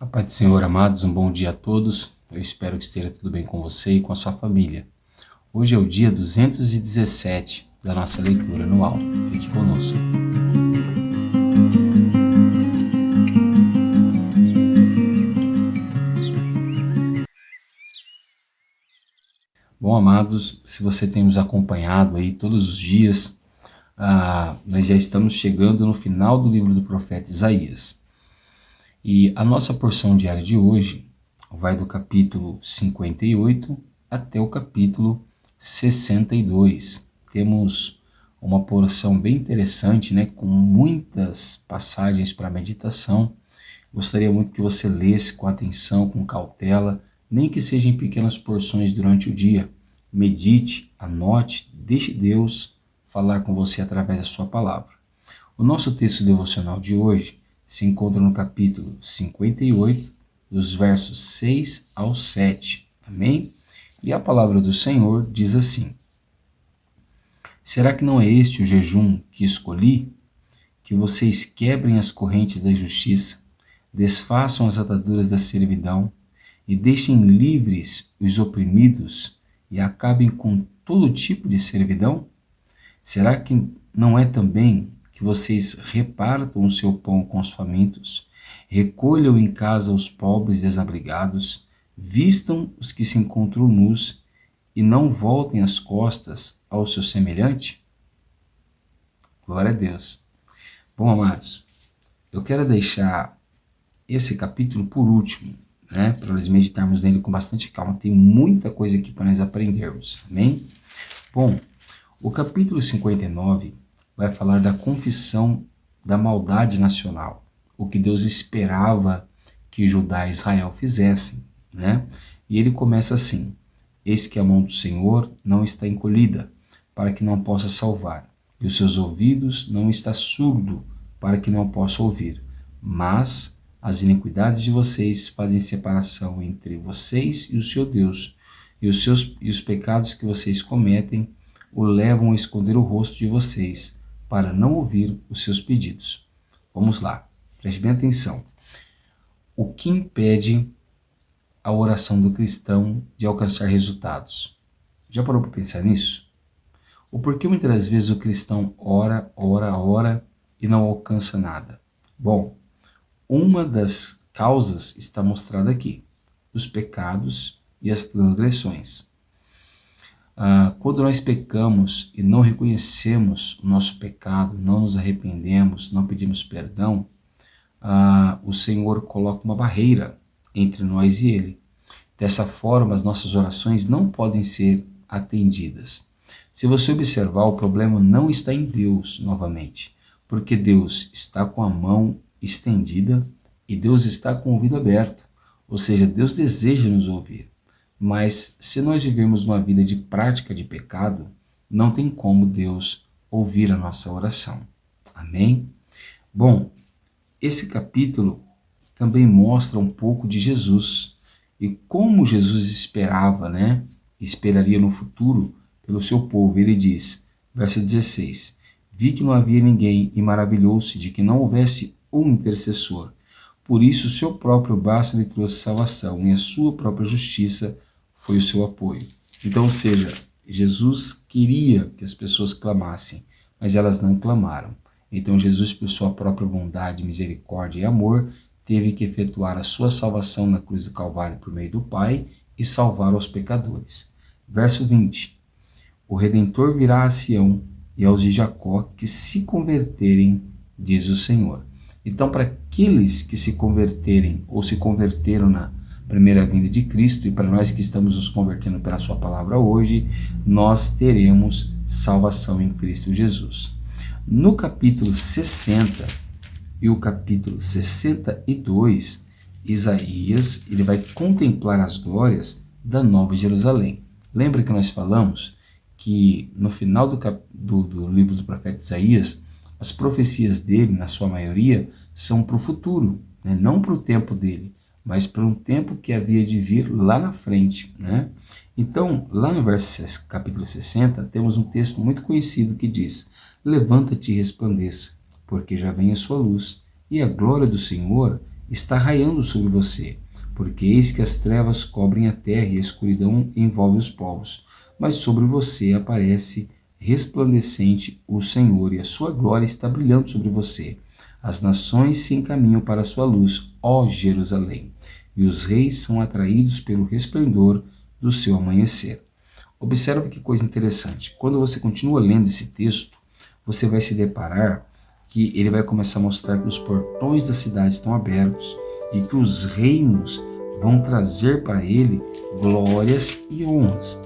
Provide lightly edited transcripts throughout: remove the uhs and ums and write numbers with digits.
A paz do Senhor, amados, um bom dia a todos. Eu espero que esteja tudo bem com você e com a sua família. Hoje é o dia 217 da nossa leitura anual. Fique conosco. Bom, amados, se você tem nos acompanhado aí todos os dias, nós já estamos chegando no final do livro do profeta Isaías. E a nossa porção diária de hoje vai do capítulo 58 até o capítulo 62. Temos uma porção bem interessante, né, com muitas passagens para meditação. Gostaria muito que você lesse com atenção, com cautela, nem que seja em pequenas porções durante o dia. Medite, anote, deixe Deus falar com você através da sua palavra. O nosso texto devocional de hoje se encontra no capítulo 58, dos versos 6 ao 7. Amém? E a palavra do Senhor diz assim: Será que não é este o jejum que escolhi? Que vocês quebrem as correntes da justiça, desfaçam as ataduras da servidão e deixem livres os oprimidos e acabem com todo tipo de servidão? Será que não é também que vocês repartam o seu pão com os famintos, recolham em casa os pobres desabrigados, vistam os que se encontram nus e não voltem as costas ao seu semelhante? Glória a Deus. Bom, amados, eu quero deixar esse capítulo por último, né, para nós meditarmos nele com bastante calma. Tem muita coisa aqui para nós aprendermos, amém? Bom, o capítulo 59 vai falar da confissão da maldade nacional, o que Deus esperava que Judá e Israel fizessem, né? E ele começa assim: Eis que a mão do Senhor não está encolhida, para que não possa salvar, e os seus ouvidos não está surdo, para que não possa ouvir. Mas as iniquidades de vocês fazem separação entre vocês e o seu Deus, e os pecados que vocês cometem o levam a esconder o rosto de vocês, para não ouvir os seus pedidos. Vamos lá, preste bem atenção. O que impede a oração do cristão de alcançar resultados? Já parou para pensar nisso? O porquê muitas das vezes o cristão ora e não alcança nada? Bom, uma das causas está mostrada aqui: os pecados e as transgressões. Quando nós pecamos e não reconhecemos o nosso pecado, não nos arrependemos, não pedimos perdão, o Senhor coloca uma barreira entre nós e Ele. Dessa forma, as nossas orações não podem ser atendidas. Se você observar, o problema não está em Deus novamente, porque Deus está com a mão estendida e Deus está com o ouvido aberto, ou seja, Deus deseja nos ouvir. Mas se nós vivemos uma vida de prática de pecado, não tem como Deus ouvir a nossa oração. Amém? Bom, esse capítulo também mostra um pouco de Jesus e como Jesus esperava, né? Esperaria no futuro pelo seu povo. Ele diz, verso 16: Vi que não havia ninguém e maravilhou-se de que não houvesse um intercessor. Por isso, o seu próprio braço lhe trouxe salvação e a sua própria justiça foi o seu apoio. Então, ou seja, Jesus queria que as pessoas clamassem, mas elas não clamaram. Então Jesus, por sua própria bondade, misericórdia e amor, teve que efetuar a sua salvação na cruz do Calvário por meio do Pai e salvar os pecadores. Verso 20: O Redentor virá a Sião e aos de Jacó que se converterem, diz o Senhor. Então, para aqueles que se converterem ou se converteram na primeira vinda de Cristo, e para nós que estamos nos convertendo pela sua palavra hoje, nós teremos salvação em Cristo Jesus. No capítulo 60 e o capítulo 62, Isaías ele vai contemplar as glórias da Nova Jerusalém. Lembra que nós falamos que no final do livro do profeta Isaías, as profecias dele, na sua maioria, são para o futuro, né? Não para o tempo dele, mas para um tempo que havia de vir lá na frente, né? Então, lá no capítulo 60, temos um texto muito conhecido que diz: Levanta-te e resplandeça, porque já vem a sua luz, e a glória do Senhor está raiando sobre você, porque eis que as trevas cobrem a terra e a escuridão envolve os povos, mas sobre você aparece resplandecente o Senhor, e a sua glória está brilhando sobre você. As nações se encaminham para a sua luz, ó Jerusalém, e os reis são atraídos pelo resplendor do seu amanhecer. Observe que coisa interessante. Quando você continua lendo esse texto, você vai se deparar que ele vai começar a mostrar que os portões da cidade estão abertos e que os reinos vão trazer para ele glórias e honras.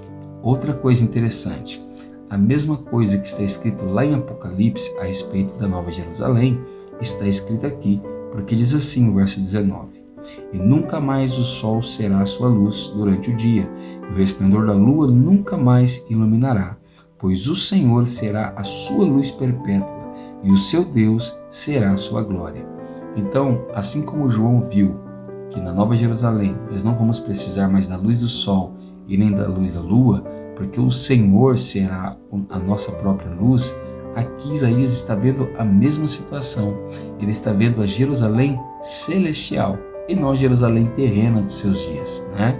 Outra coisa interessante, a mesma coisa que está escrito lá em Apocalipse a respeito da Nova Jerusalém, está escrita aqui, porque diz assim no verso 19: E nunca mais o sol será a sua luz durante o dia, e o resplendor da lua nunca mais iluminará, pois o Senhor será a sua luz perpétua, e o seu Deus será a sua glória. Então, assim como João viu que na Nova Jerusalém nós não vamos precisar mais da luz do sol e nem da luz da lua, porque o Senhor será a nossa própria luz, aqui Isaías está vendo a mesma situação. Ele está vendo a Jerusalém celestial e não a Jerusalém terrena dos seus dias, né?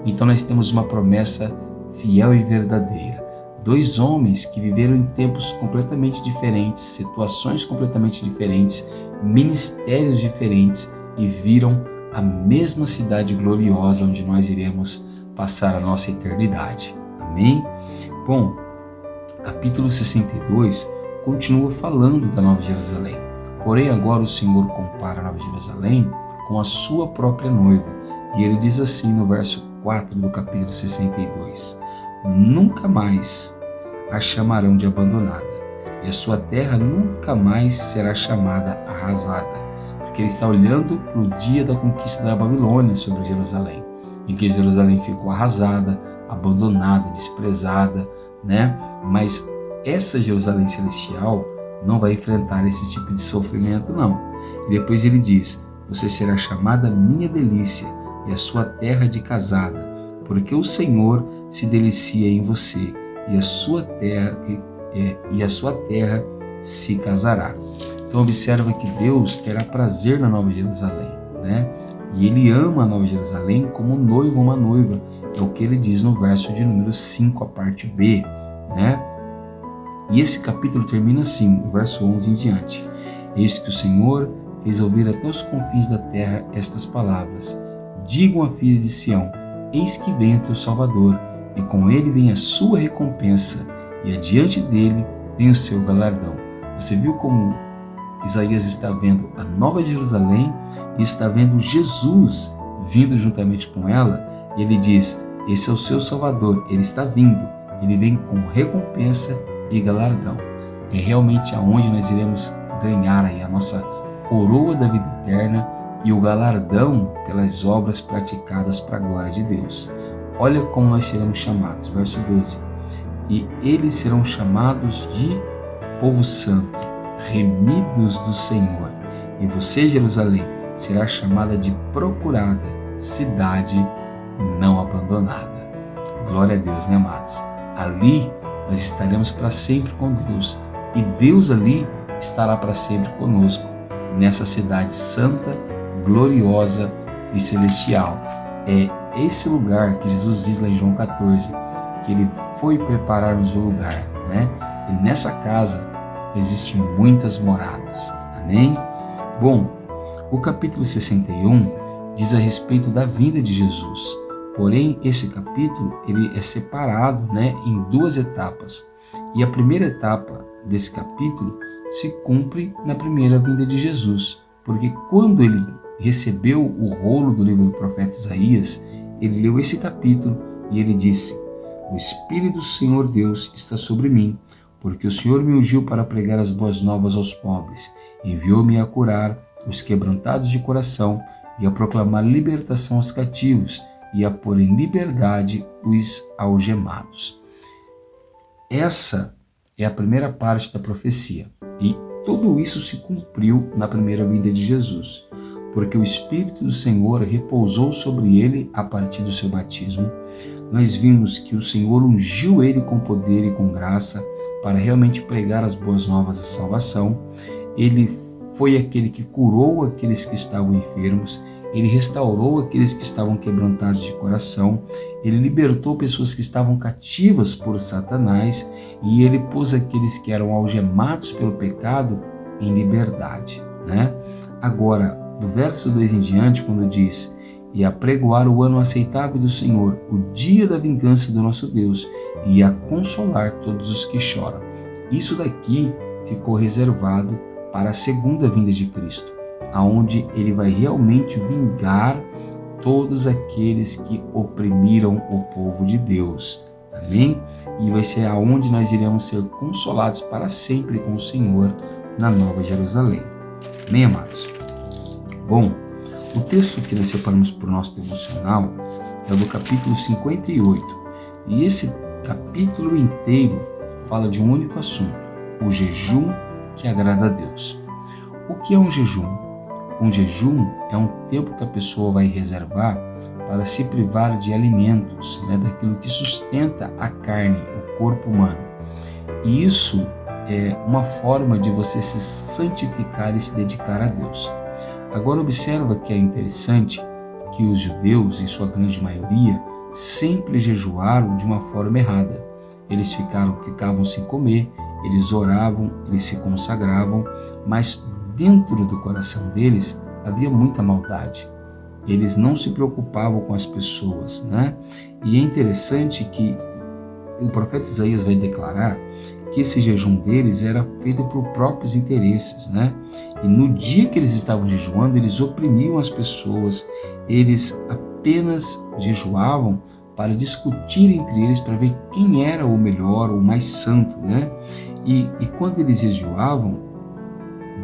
Então nós temos uma promessa fiel e verdadeira. Dois homens que viveram em tempos completamente diferentes, situações completamente diferentes, ministérios diferentes e viram a mesma cidade gloriosa onde nós iremos passar a nossa eternidade. Amém? Bom, capítulo 62 continua falando da Nova Jerusalém. Porém, agora o Senhor compara a Nova Jerusalém com a sua própria noiva. E ele diz assim no verso 4 do capítulo 62: Nunca mais a chamarão de abandonada, e a sua terra nunca mais será chamada arrasada. Porque ele está olhando para o dia da conquista da Babilônia sobre Jerusalém, em que Jerusalém ficou arrasada, abandonada, desprezada, né? Mas essa Jerusalém celestial não vai enfrentar esse tipo de sofrimento, não. E depois ele diz: Você será chamada minha delícia e a sua terra de casada, porque o Senhor se delicia em você e a sua terra se casará. Então observa que Deus terá prazer na Nova Jerusalém, né? E ele ama a Nova Jerusalém como um noivo ou uma noiva. É o que ele diz no verso de número 5, a parte B, né? E esse capítulo termina assim, no verso 11 em diante: Eis que o Senhor fez ouvir até os confins da terra estas palavras: Digam à filha de Sião: Eis que vem o teu Salvador, e com ele vem a sua recompensa, e adiante dele vem o seu galardão. Você viu como Isaías está vendo a Nova Jerusalém e está vendo Jesus vindo juntamente com ela? E ele diz: esse é o seu Salvador, ele está vindo, ele vem com recompensa e galardão. É realmente aonde nós iremos ganhar aí a nossa coroa da vida eterna e o galardão pelas obras praticadas para a glória de Deus. Olha como nós seremos chamados, verso 12: E eles serão chamados de povo santo, remidos do Senhor. E você, Jerusalém, será chamada de procurada, cidade não abandonada. Glória a Deus, né, amados? Ali nós estaremos para sempre com Deus, e Deus ali estará para sempre conosco, nessa cidade santa, gloriosa e celestial. É esse lugar que Jesus diz lá em João 14, que ele foi preparar-nos o lugar, né? E nessa casa existem muitas moradas. Amém? Bom, o capítulo 61 diz a respeito da vinda de Jesus. Porém, esse capítulo ele é separado, né, em duas etapas. E a primeira etapa desse capítulo se cumpre na primeira vinda de Jesus. Porque quando ele recebeu o rolo do livro do profeta Isaías, ele leu esse capítulo e ele disse: O Espírito do Senhor Deus está sobre mim, porque o Senhor me ungiu para pregar as boas novas aos pobres, enviou-me a curar os quebrantados de coração e a proclamar libertação aos cativos e a pôr em liberdade os algemados. Essa é a primeira parte da profecia, e tudo isso se cumpriu na primeira vinda de Jesus, porque o Espírito do Senhor repousou sobre ele a partir do seu batismo. Nós vimos que o Senhor ungiu ele com poder e com graça para realmente pregar as boas novas da salvação. Ele foi aquele que curou aqueles que estavam enfermos, ele restaurou aqueles que estavam quebrantados de coração, ele libertou pessoas que estavam cativas por Satanás e ele pôs aqueles que eram algemados pelo pecado em liberdade, né? Agora, do verso 2 em diante, quando diz: e apregoar o ano aceitável do Senhor, o dia da vingança do nosso Deus, e a consolar todos os que choram. Isso daqui ficou reservado para a segunda vinda de Cristo, aonde ele vai realmente vingar todos aqueles que oprimiram o povo de Deus. Amém? E vai ser aonde nós iremos ser consolados para sempre com o Senhor na Nova Jerusalém. Amém, amados? Bom, o texto que nós separamos para o nosso devocional é do capítulo 58. E esse capítulo inteiro fala de um único assunto: o jejum que agrada a Deus. O que é um jejum? Um jejum é um tempo que a pessoa vai reservar para se privar de alimentos, daquilo que sustenta a carne, o corpo humano. E isso é uma forma de você se santificar e se dedicar a Deus. Agora observa que é interessante que os judeus, em sua grande maioria, sempre jejuaram de uma forma errada. Eles ficavam sem comer, eles oravam, eles se consagravam, mas dentro do coração deles havia muita maldade. Eles não se preocupavam com as pessoas, E é interessante que o profeta Isaías vai declarar que esse jejum deles era feito por próprios interesses, E no dia que eles estavam jejuando, eles oprimiam as pessoas, eles apenas jejuavam para discutir entre eles, para ver quem era o melhor, o mais santo, E quando eles jejuavam,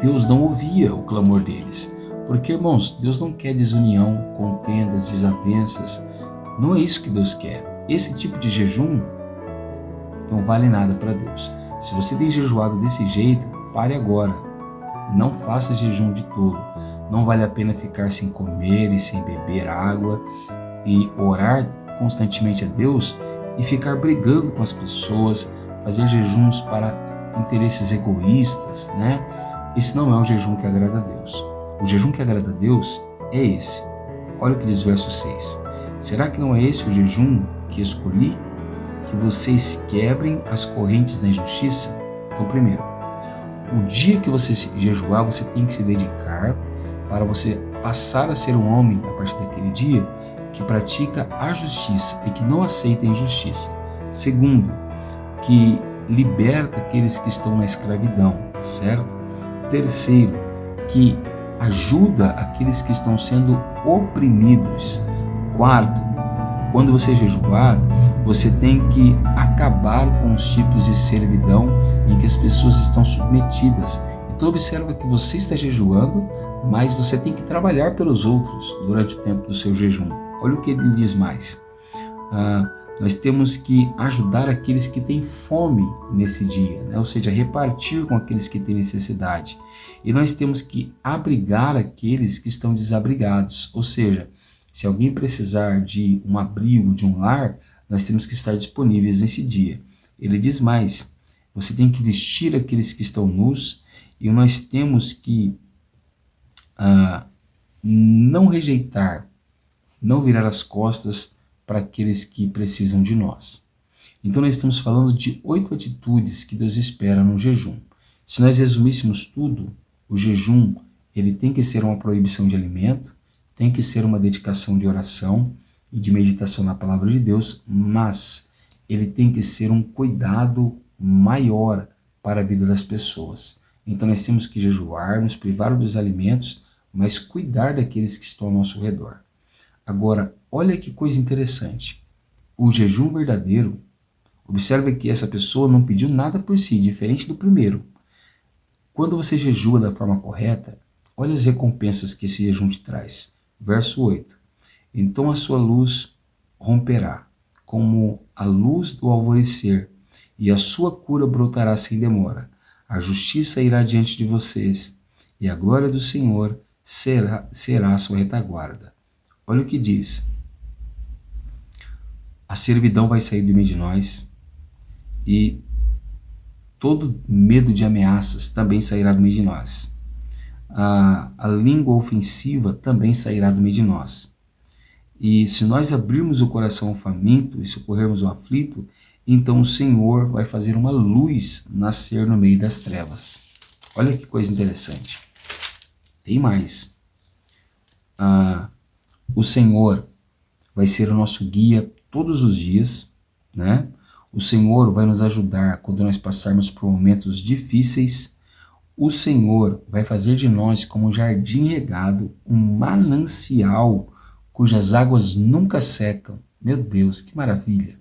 Deus não ouvia o clamor deles. Porque, irmãos, Deus não quer desunião, contendas, desavenças. Não é isso que Deus quer. Esse tipo de jejum não vale nada para Deus. Se você tem jejuado desse jeito, pare agora. Não faça jejum de todo. Não vale a pena ficar sem comer e sem beber água e orar constantemente a Deus e ficar brigando com as pessoas, fazer jejuns para interesses egoístas, Esse não é o jejum que agrada a Deus. O jejum que agrada a Deus é esse. Olha o que diz o verso 6. Será que não é esse o jejum que escolhi? Que vocês quebrem as correntes da injustiça? Então, primeiro, o dia que você jejuar, você tem que se dedicar para você passar a ser um homem, a partir daquele dia, que pratica a justiça e que não aceita a injustiça. Segundo, que liberta aqueles que estão na escravidão, certo? Terceiro, que ajuda aqueles que estão sendo oprimidos. Quarto, quando você jejuar, você tem que acabar com os tipos de servidão em que as pessoas estão submetidas. Então observa que você está jejuando, mas você tem que trabalhar pelos outros durante o tempo do seu jejum. Olha o que ele diz mais. Nós temos que ajudar aqueles que têm fome nesse dia, ou seja, repartir com aqueles que têm necessidade. E nós temos que abrigar aqueles que estão desabrigados, ou seja, se alguém precisar de um abrigo, de um lar, nós temos que estar disponíveis nesse dia. Ele diz mais, você tem que vestir aqueles que estão nus e nós temos que não rejeitar, não virar as costas para aqueles que precisam de nós. Então nós estamos falando de 8 atitudes que Deus espera no jejum. Se nós resumíssemos tudo, o jejum ele tem que ser uma proibição de alimento, tem que ser uma dedicação de oração e de meditação na palavra de Deus, mas ele tem que ser um cuidado maior para a vida das pessoas. Então nós temos que jejuar, nos privar dos alimentos, mas cuidar daqueles que estão ao nosso redor. Agora, olha que coisa interessante. O jejum verdadeiro, observe que essa pessoa não pediu nada por si, diferente do primeiro. Quando você jejua da forma correta, olha as recompensas que esse jejum te traz. Verso 8. Então a sua luz romperá, como a luz do alvorecer, e a sua cura brotará sem demora. A justiça irá diante de vocês, e a glória do Senhor será a sua retaguarda. Olha o que diz. A servidão vai sair do meio de nós, e todo medo de ameaças também sairá do meio de nós. a língua ofensiva também sairá do meio de nós. E se nós abrirmos o coração ao faminto e socorrermos o aflito, então o Senhor vai fazer uma luz nascer no meio das trevas. Olha que coisa interessante. Tem mais. O Senhor vai ser o nosso guia todos os dias, né? O Senhor vai nos ajudar quando nós passarmos por momentos difíceis. O Senhor vai fazer de nós como um jardim regado, um manancial cujas águas nunca secam. Meu Deus, que maravilha!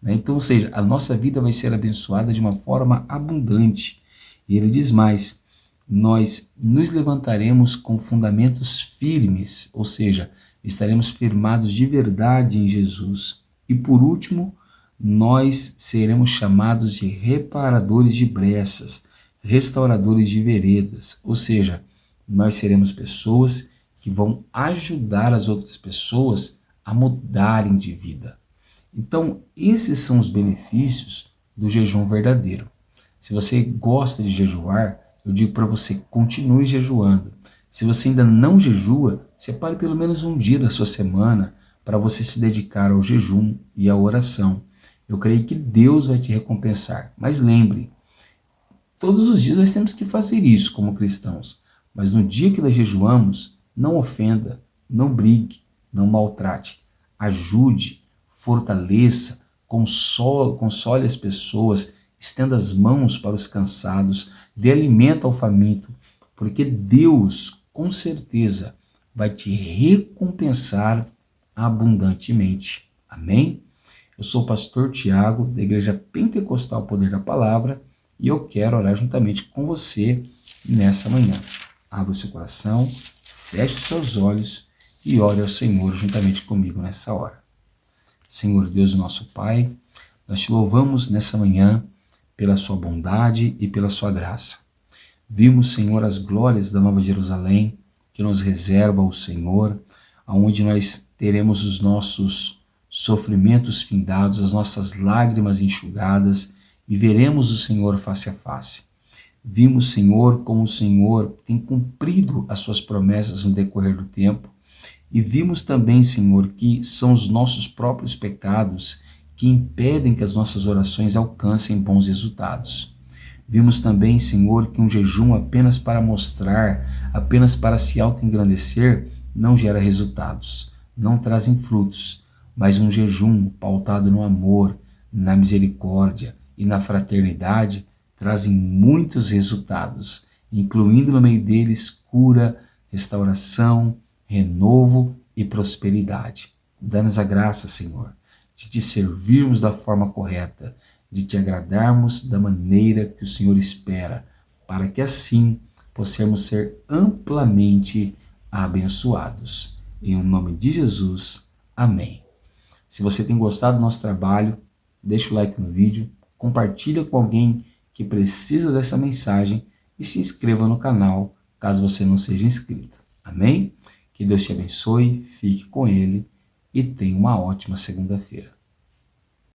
Então, ou seja, a nossa vida vai ser abençoada de uma forma abundante. E ele diz mais, nós nos levantaremos com fundamentos firmes, ou seja, estaremos firmados de verdade em Jesus. E por último, nós seremos chamados de reparadores de brechas, restauradores de veredas, ou seja, nós seremos pessoas que vão ajudar as outras pessoas a mudarem de vida. Então, esses são os benefícios do jejum verdadeiro. Se você gosta de jejuar, eu digo para você, continue jejuando. Se você ainda não jejua, separe pelo menos um dia da sua semana para você se dedicar ao jejum e à oração. Eu creio que Deus vai te recompensar. Mas lembre, todos os dias nós temos que fazer isso como cristãos. Mas no dia que nós jejuamos, não ofenda, não brigue, não maltrate. Ajude, fortaleça, console as pessoas, estenda as mãos para os cansados, dê alimento ao faminto, porque Deus, com certeza, vai te recompensar abundantemente. Amém? Eu sou o pastor Tiago, da Igreja Pentecostal Poder da Palavra, e eu quero orar juntamente com você nessa manhã. Abra o seu coração, feche os seus olhos e ore ao Senhor juntamente comigo nessa hora. Senhor Deus, nosso Pai, nós te louvamos nessa manhã pela sua bondade e pela sua graça. Vimos, Senhor, as glórias da Nova Jerusalém que nos reserva o Senhor, aonde nós teremos os nossos sofrimentos findados, as nossas lágrimas enxugadas e veremos o Senhor face a face. Vimos, Senhor, como o Senhor tem cumprido as suas promessas no decorrer do tempo. E vimos também, Senhor, que são os nossos próprios pecados que impedem que as nossas orações alcancem bons resultados. Vimos também, Senhor, que um jejum apenas para mostrar, apenas para se auto-engrandecer, não gera resultados, não trazem frutos, mas um jejum pautado no amor, na misericórdia e na fraternidade trazem muitos resultados, incluindo no meio deles cura, restauração, renovo e prosperidade. Dá-nos a graça, Senhor, de te servirmos da forma correta, de te agradarmos da maneira que o Senhor espera, para que assim possamos ser amplamente abençoados. Em nome de Jesus, amém. Se você tem gostado do nosso trabalho, deixa o like no vídeo, compartilha com alguém que precisa dessa mensagem e se inscreva no canal, caso você não seja inscrito. Amém? Que Deus te abençoe, fique com Ele e tenha uma ótima segunda-feira.